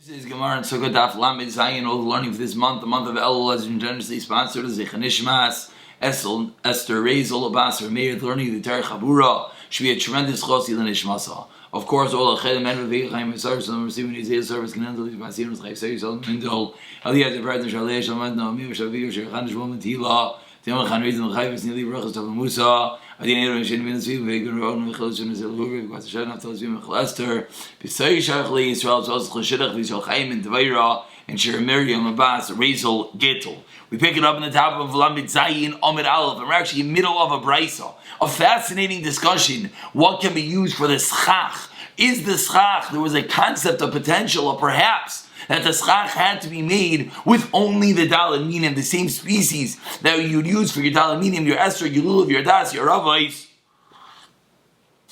This is Gemara and Sukkah Daf Lamed Zayin. All the learning for this month, the month of Elul, has been generously sponsored as Zechanishmas Esther Rezel Abbas Meir. The learning of the Terech Habura should be a tremendous chosi l'nishmasa. Of course, all the Chedim and Vivek Chaim Service and receiving Israel service can handle these Masinos Chaim Service and Mindol. Aliyah the President Shalei Shalman Naomi Shaviv Shechanish Woman Tila. Tim Khan Reason Chaim is nearly Brachas Tav Musa. Adinero and Shin Minus Vivek Vegan Road and Michal Shun Zel Hurri because Shan After Zvim Michal Esther. B'Say Shachli Israel Tzos Chashidach V'Shal Chaim and Tveira and Shir Miriam Abbas Rezel Gittel. We pick it up in the top of Lamed Zayin Amid Aleph, and we're actually in the middle of a brisa. A fascinating discussion. What can be used for the Succah? Is the Succah, there was a concept of potential, or perhaps that the Succah had to be made with only the Daled Minim, the same species that you would use for your Daled Minim, your Esther, your Lulav, your Das, your Ravais.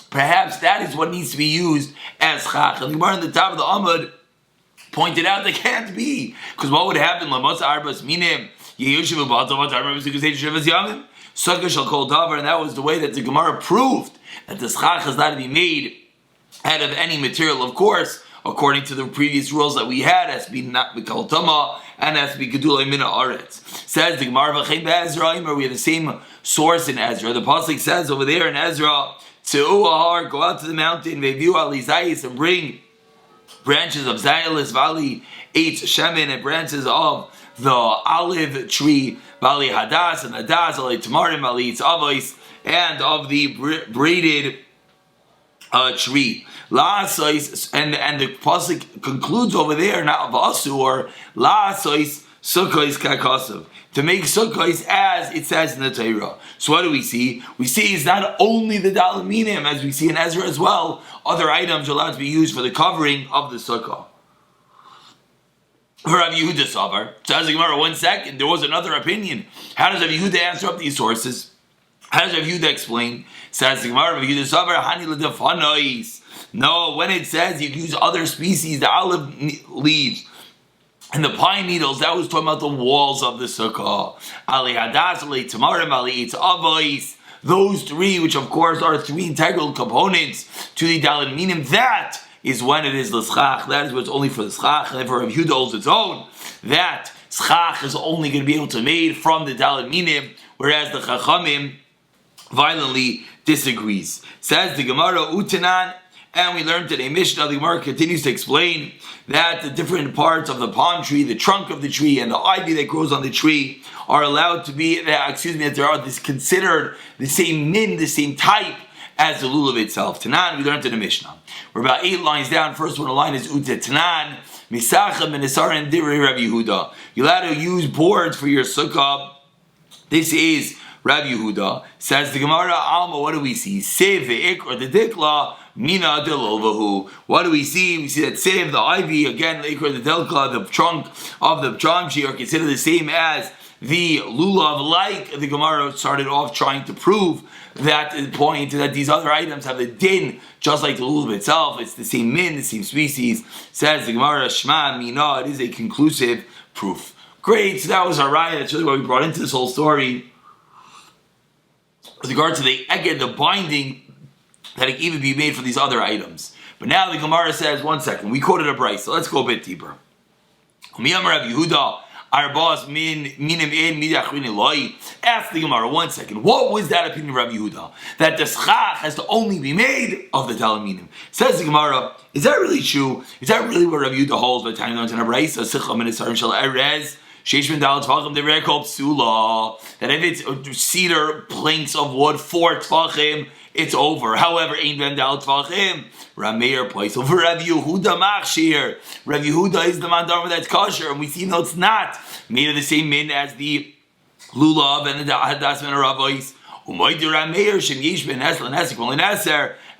Perhaps that is what needs to be used as Succah. And the Gemara in the top of the Amud pointed out that can't be. Because what would happen? Lamotza Arbas Minim, Yeyushiv Batavat Arbas Yamin, Sukkah shall call Davar, and that was the way that the Gemara proved that the Succah is not to be made out of any material, of course, according to the previous rules that we had, has to be not Mikal Tama and has to be Gedulei Mina Aretz. Says the Gemara V'chein be'Ezra, we have the same source in Ezra. The pasuk says over there in Ezra, Tzeu Ahar, go out to the mountain, Ve'viu Alizayis, and bring branches of Zayalis, Vali Eitz Shemin, and branches of the olive tree, Vali Hadas, and Hadas, Vali Tamarim, Vali Eitz Avos, and of the braided tree. And the pasuk concludes over there, not Vasur, La'asais Sukkah Kakasav. To make Sukkah as it says in the Torah. So what do we see? We see it's not only the Daled Minim, as we see in Ezra as well, other items are allowed to be used for the covering of the Sukkah. Rav Yehuda Savar. So as the Gemara, 1 second, there was another opinion. How does Rav Yehuda answer up these sources? How does Rav Yehuda explain? Says the Gemara, Rav Yehuda Savar, Hani l'defanois. No, when it says you use other species, the olive leaves and the pine needles, that was talking about the walls of the Sukkah. Ali Hadas, Ali Tamarim, Ali Eitz Avos. Those three, which of course are three integral components to the Daled Minim, that is when it is the Succah. That is what's only for the Succah. And for Rav Yehuda holds its own, that Succah is only going to be able to be made from the Daled Minim, whereas the Chachamim violently disagrees. Says the Gemara Utanan. And we learned today, Mishnah, the Gemara continues to explain that the different parts of the palm tree, the trunk of the tree, and the ivy that grows on the tree are allowed to be, that they are considered the same min, the same type as the lulav itself. Tanan, we learned in the Mishnah. We're about 8 lines down. First one, the line is Utet Tanan, Misacha Menisar and Direi Rav Yehuda. You're allowed to use boards for your sukkah. This is Rav Yehuda. Says the Gemara, Alma, what do we see? Sev ve'ik, or the dikla, Mina delovahu. What do we see? We see that Sev, the ivy, again, the ikra, the delka, the trunk of the palm tree are considered the same as the lulav, like the Gemara started off trying to prove that point that these other items have the din, just like the lulav itself. It's the same min, the same species. Says the Gemara, Shema, Mina, it is a conclusive proof. Great, so that was our raya. That's really what we brought into this whole story. With regard to the eged, the binding that it can even be made for these other items. But now the Gemara says, 1 second, we quoted a brayso, so let's go a bit deeper. Ask the Gemara, 1 second, what was that opinion of Rav Yehuda? That the Succah has to only be made of the Daled Minim. Says the Gemara, is that really true? Is that really what Rav Yehuda holds by the time learns in a brayso? That if it's cedar planks of wood 4 tfachim, it's over. However, ein ben dal tfachim, Rameir place over Rav Yehuda machshir. Rav Yehuda is the mandarma that's kosher, and we see no, it's not made of the same min as the lulav and the hadas min aravois.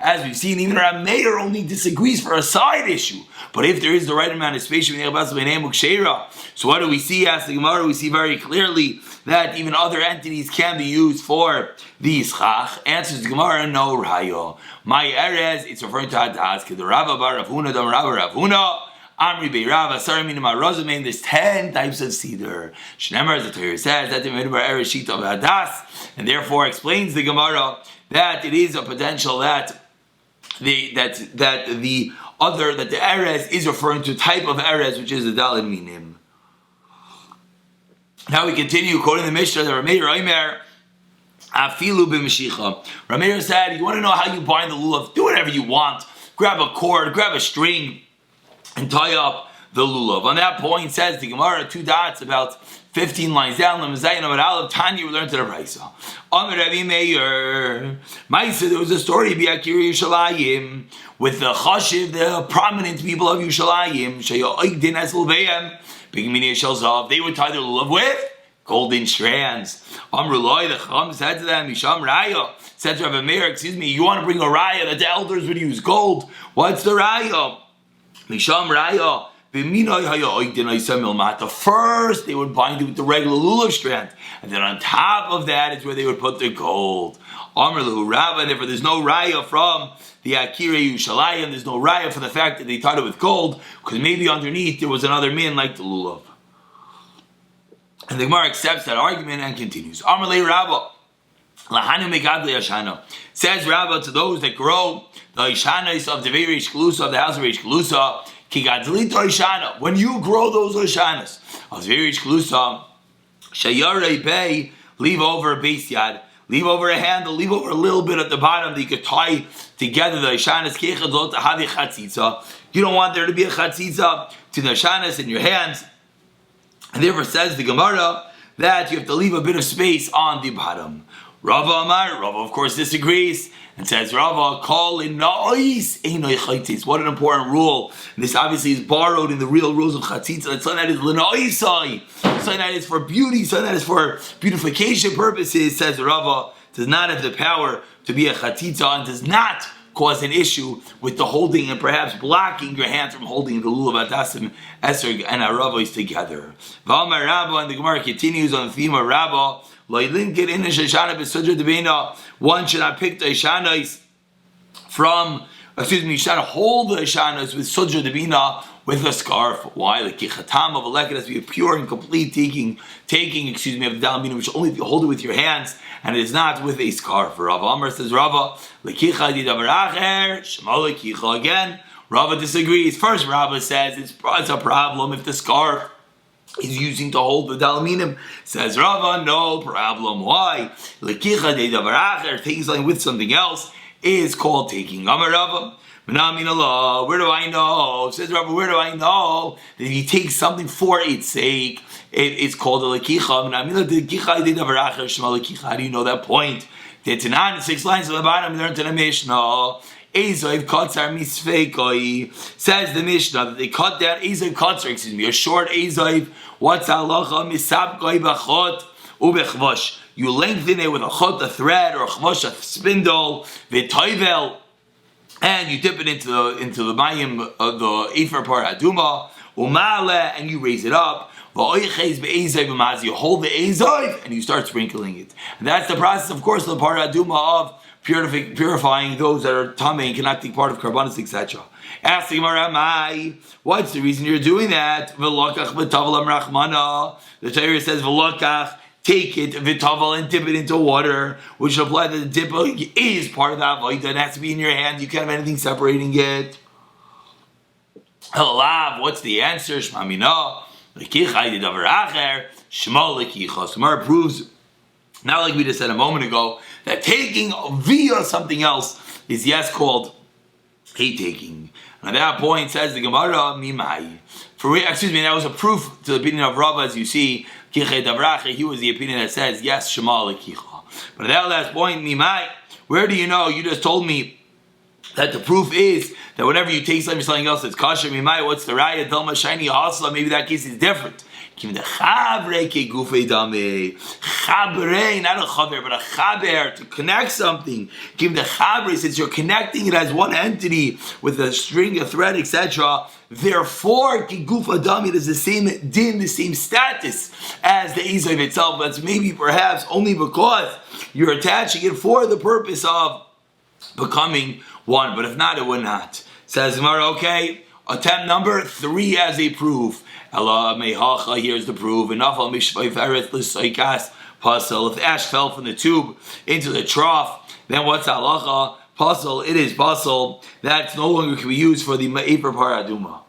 As we've seen, even Rameir only disagrees for a side issue. But if there is the right amount of space, so what do we see? As the Gemara, we see very clearly that even other entities can be used for the Succah. Answers the Gemara, no rayo. My erez, it's referring to hadas. The Rava bar Rav Huna, the Rava Rav Huna. Amri beirava sarmin marazim. There's 10 types of cedar. Shnemar, as the Torah says, that the Medubar Eresh sheet of hadas, and therefore explains the Gemara that it is a potential that the other, that the erez is referring to a type of erez, which is the daled minim. Now we continue, quoting the Mishnah, the Rameir Omer, Afilu b'Mashicha. Rameir said, you want to know how you bind the lulav? Do whatever you want. Grab a cord, grab a string, and tie up the lulav. On that point, says the Gemara, 2 dots, about 15 lines down, Tanya, we learned to the Raisa. Amar Rabbi Meir, Maisa, there was a story, Bi'akir Yushalayim, with the Chashiv, the prominent people of Yushalayim, Shaya'igdin Eslbeim, Bigmini Shalzav, they would tie their lulav with golden strands. Amrullah, the Chacham said to them, Misham Raya, said to Rabbi Meir, excuse me, you want to bring a Raya that the elders would use gold? What's the Raya? Misham Raya, the first they would bind it with the regular lulav strand, and then on top of that is where they would put the gold. Amrullah Rabba, therefore there's no Raya from the Akira Yushalayim, there's no Raya for the fact that they tied it with gold, because maybe underneath there was another min like the lulav. And the Gemara accepts that argument and continues. Amrullah Rabba, Lahanu Megadli Ashana, says Rabba to those that grow the Ishanas of the very Ishkalusa, of the house of Ishkalusa, when you grow those Ishanas of the very Ishkalusa, Shayarei Bay, leave over a base yad, leave over a handle, leave over a little bit at the bottom that you could tie together the Ishanas Kechadot Havi Chatzitza. You don't want there to be a Chatzitza to the Ishanas in your hands. And therefore says the Gemara that you have to leave a bit of space on the bottom. Rava Amar, Rava of course disagrees and says, Rava, call in na'is einoi chaitzis. What an important rule. And this obviously is borrowed in the real rules of chatzitza. That something that is l'na'isai, something that is for beauty, something that is for beautification purposes, says Rava, does not have the power to be a chatzitza and does not cause an issue with the holding and perhaps blocking your hand from holding the lulav adasim, esrog, and aravos together. V'amar Rabba, and the Gemara continues on the theme of Rabba, one should not pick the Ishanos from, you should not hold the Ishanos with Sudra Debina with a scarf. Why? Like Kichatam of a leket has to be a pure and complete taking of the Dalmina, which only if you hold it with your hands, and it is not with a scarf. Rava Amar says, Rava, again, Rava disagrees. First, Rava says it's a problem if the scarf is using to hold the dalminim. Says Rava, no problem. Why? Taking something with something else is called taking. Amar Rava, where do I know? Says Rava, where do I know that if you take something for its sake, it's called a lekicha? How do you know that point? The Tanan, 6 lines on the bottom, learned in the Mishnah. Ezoiv Katzar Misfekoi, says the Mishnah that they cut down Ezoiv Katzar, a short Ezoiv. What's halacha? Misabkoi b'chot ubechvash. You lengthen it with a chot, a thread, or a chvash, a spindle, v'toivel, and you dip it into the mayim of the Efer Par Aduma, umale, and you raise it up. You hold the Ezoiv and you start sprinkling it. And that's the process, of course, of the Par Aduma of purifying those that are tamei and cannot take part of karbanos, etc. Ask the Gemara, what's the reason you're doing that? The Torah says, "V'lokach, take it, v'tavel, and dip it into water," which will imply that the dip is part of the avodah. It has to be in your hand. You can't have anything separating it. What's the answer? Shmamina. Gemara proves, not like we just said a moment ago, that taking via something else is called a taking. And at that point, says the Gemara, Mimai. That was a proof to the opinion of Rava, as you see, he was the opinion that says, yes, Shema lekicha. But at that last point, Mimai, where do you know? You just told me that the proof is that whenever you take something else that's kosher, Mimai, what's the raya? Dalma shiny hasla, maybe that case is different. Not a chaber, but a chaber, to connect something. Give the chaber, since you're connecting it as one entity with a string, a thread, etc. Therefore, kigufa dami, it is the same din, the same status as the Ezoiv itself. That's maybe perhaps only because you're attaching it for the purpose of becoming one. But if not, it would not. Says Gemara, okay, attempt number 3 as a proof. Allah mehacha, here's the proof. Enafal mishvay feret l'soikas pasel. If ash fell from the tube into the trough, then what's halacha? puzzle, it is puzzle that it's no longer can be used for the Ma'aper Paraduma.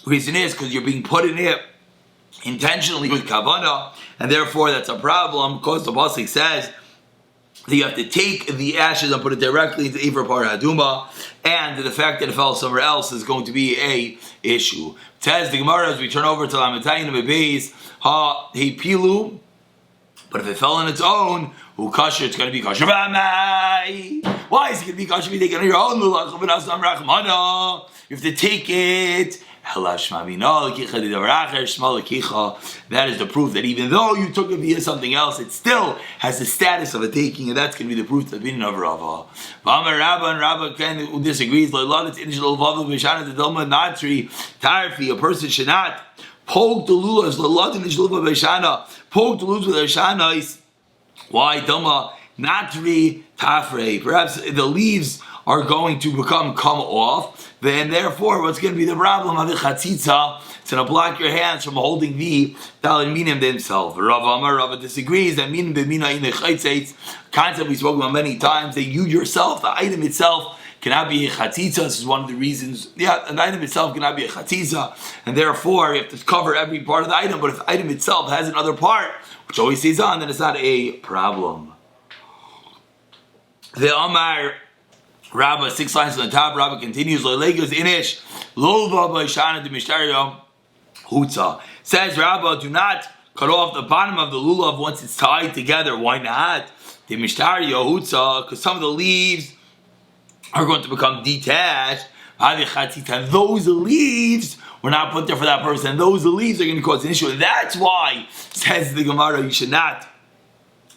Reason is because you're being put in it intentionally with Kavanah, and therefore that's a problem because the Pasuk says that you have to take the ashes and put it directly into Efer Paraduma, and the fact that it fell somewhere else is going to be a issue. Says the Gemara as we turn over to Lamentayin Bebeis, Ha He Pilu. But if it fell on its own, who kosher, it's going to be kosher. Why is it going to be kosher? You take it on your own. You have to take it. That is the proof that even though you took it via something else, it still has the status of a taking, and that's going to be the proof of opinion of Rava. Rabba disagrees. A person should not poke the lulas, poke the lulas with Hashanah. Why? Dama natri tafrei. Perhaps the leaves are going to come off, then therefore what's going to be the problem of the chatzitza? It's going to block your hands from holding the daled minim themselves. Rava disagrees that minim b'mina in the chaytzitz concept we spoke about many times, that you yourself, the item itself, cannot be a chatzitza. This is one of the reasons. An item itself cannot be a chatzitza, and therefore you have to cover every part of the item. But if the item itself has another part which always stays on, then it's not a problem. The Amar Rabba, 6 lines on the top, Rabba continues, inish, hutza. Says Rabba, do not cut off the bottom of the lulav once it's tied together. Why not? The mishtario hutza, because some of the leaves are going to become detached. And those leaves were not put there for that purpose, and those leaves are going to cause an issue. And that's why, says the Gemara, you should have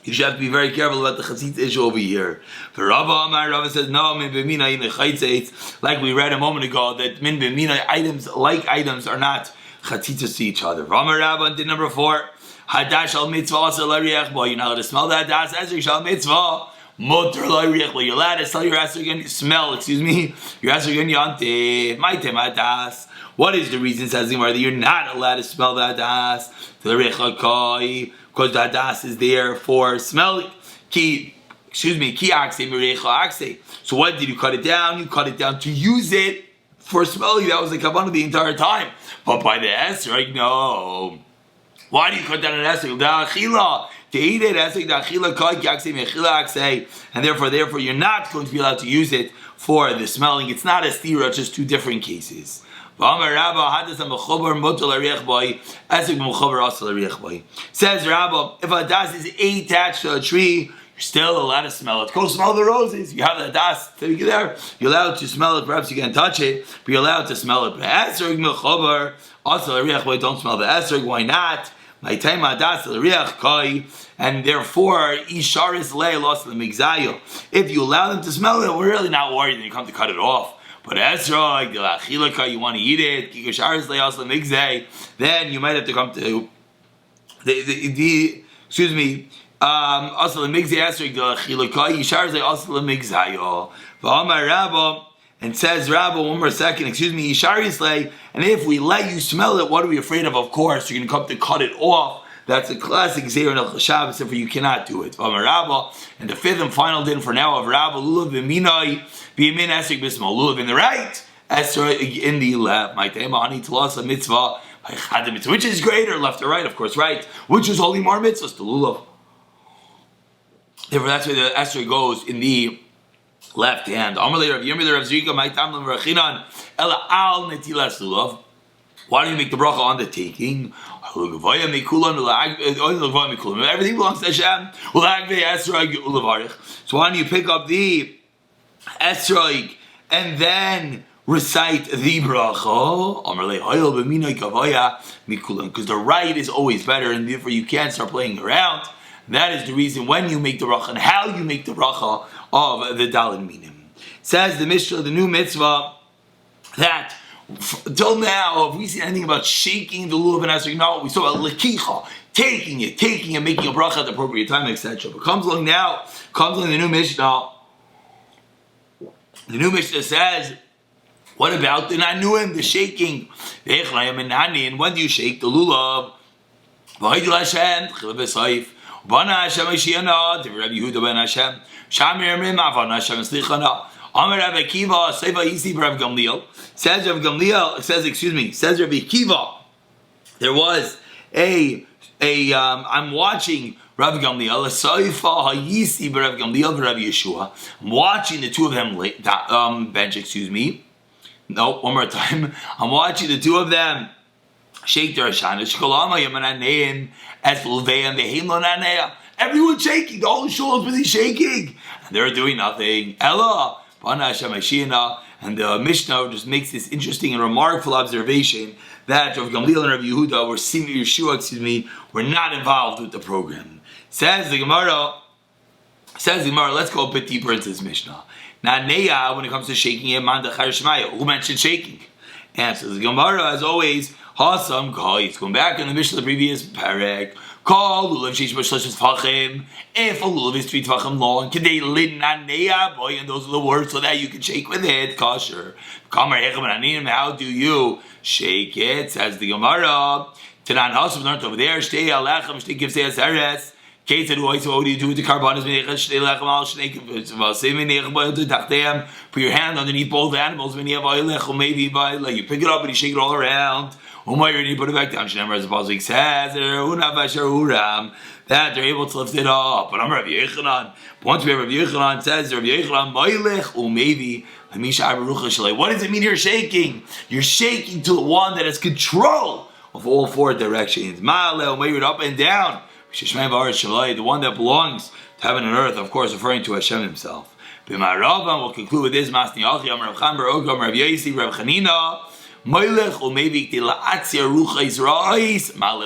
to be very careful about the chatzitz issue over here. For Rava says, no, min b'mina in the chatzitz, like we read a moment ago, that min b'mina items are not chatzitzas to each other. Rava did number 4, hadash al mitzvah asar l'riach bo. You're not allowed to smell that das esrog shal mitzvah. Motor l'riach bo. You're allowed to smell your esrog smell. Your esrog yante. Maitem hadas. What is the reason, says the Gemara, that you're not allowed to smell that das? Because that das is there for smelling. Ki akse mirecha akse. So what did you cut it down? You cut it down to use it for smelling. That was the kavanah the entire time. But by the esrog, no. Why do you cut down an esrog? Da'achila. To eat it, esrog da'achila kai ki akse mechila akse. And therefore you're not going to be allowed to use it for the smelling. It's not a stira, it's just two different cases. Says Rabba, if a das is attached to a tree, you're still allowed to smell it. Go smell the roses. You have the das there. You're allowed to smell it. Perhaps you can't touch it, but you're allowed to smell it. Don't smell the esrog. Why not? And therefore, if you allow them to smell it, we're really not worried that you come to cut it off. But esrog, you want to eat it, then you might have to come to and says Rabba, one more second, and if we let you smell it, what are we afraid of? Of course, you're going to come to cut it off. That's a classic Zera Nel Shabbos, therefore you cannot do it. And the fifth and final din for now of Rabba, Lulav B'minai, B'yamin Esrog B'smal. Lulav in the right, Esrog in the left. Ma'itema Talasa Mitzvah, which is greater, left or right, of course, right? Which is holy more mitzvahs, the Lulav. Therefore, that's where the Esrog goes in the left hand. Why do you make the bracha on the taking? Everything belongs to Hashem. So why don't you pick up the esrog and then recite the bracha? Because the right is always better, and therefore you can't start playing around. That is the reason when you make the bracha and how you make the bracha of the daled minim. Says the Mishnah, the new mitzvah, that till now, have we seen anything about shaking the lulav and esrog? No, we saw about lekicha, taking it, making a bracha at the appropriate time, etc. But comes along the new Mishnah. The new Mishnah says, what about the nanuim, the shaking? And when do you shake the lulav? Bana Hashem Mashiach, Rabbi Yehuda ben Hashem, Shamir Mimah, Bana Hashem Slichana. Amar Rabbi Akiva, Seiva Yisi Rabbi Gamliel. Says Rabbi Gamliel, says Rabbi Akiva, there was I'm watching Rabbi Gamliel, Seifa Hayisi Rabbi Gamliel, Rabbi Yeshua. I'm watching the two of them bench, No, one more time. I'm watching the two of them shake their Hashanah. Everyone's shaking. The whole shul is busy shaking. And they're doing nothing. Ella. And the Mishnah just makes this interesting and remarkable observation that Rav Gamliel and Rav Yehuda were not involved with the program. Says the Gemara, let's go a bit deeper into this Mishnah. Now, Neya, when it comes to shaking, who mentioned shaking? Answers the Gemara, as always, Hasam Kai. Going back in the Mishnah, the previous parak. Call lulav sheish b'shloshes tefachim. If a lulav is 3 tefachim long, can they lid naneya boy? And those are the words so that you can shake with it. Kosher. How do you shake it? Says the Gemara. Tanan Hasam learned over there. Shtei alechem shtei givsei aseres. Kate said, what do you do with the carbonas? Put your hand underneath both animals. You pick it up and you shake it all around. You put it back down. As the Pasuk says, that they're able to lift it up. But I'm Rabbi Yechanan. Once we have Rabbi Yechanan, says Rabbi Yechanan, what does it mean you're shaking? You're shaking to the one that has control of all 4 directions. Up and down. The one that belongs to heaven and earth, of course, referring to Hashem himself. We'll conclude with this. The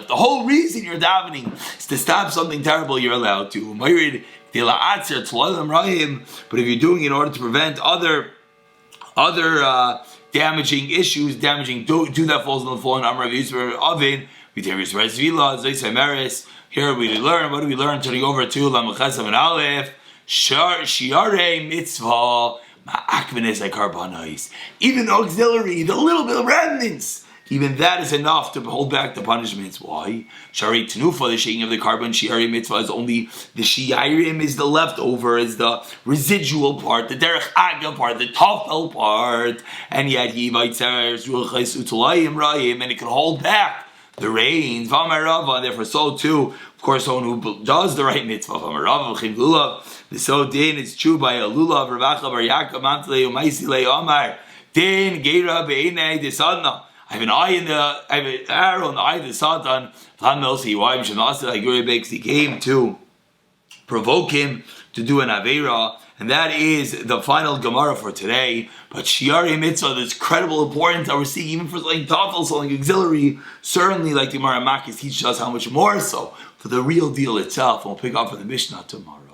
whole reason you're davening is to stop something terrible you're allowed to. But if you're doing it in order to prevent other damaging issues, do that falls on the floor. Here we learn, what do we learn? Turning over to Lamachas and Aleph, Shiare Mitzvah, Ma'akvenes Karbanos. Even the auxiliary, the little bit of remnants, even that is enough to hold back the punishments. Why? Shari Tenufa, the shaking of the carbon, Shiare Mitzvah is only the Shiarim is the leftover, is the residual part, the Derech Aga part, the Tafel part, and yet he invites and it can hold back the rains, therefore so too, of course, someone who does the right mitzvah, so din it's true by a lulav, Ravacha bar Yaakov Mantle Umaisi Le Omar, din Geira Be'inei de Sadna. I have an arrow in the eye of the Satan. He came to provoke him to do an Aveira. And that is the final Gemara for today. But Shiari Mitzvah, this credible importance that we're seeing even for something Tafel, something auxiliary, certainly like the Gemara Makis teaches us how much more so for the real deal itself. And we'll pick up for the Mishnah tomorrow.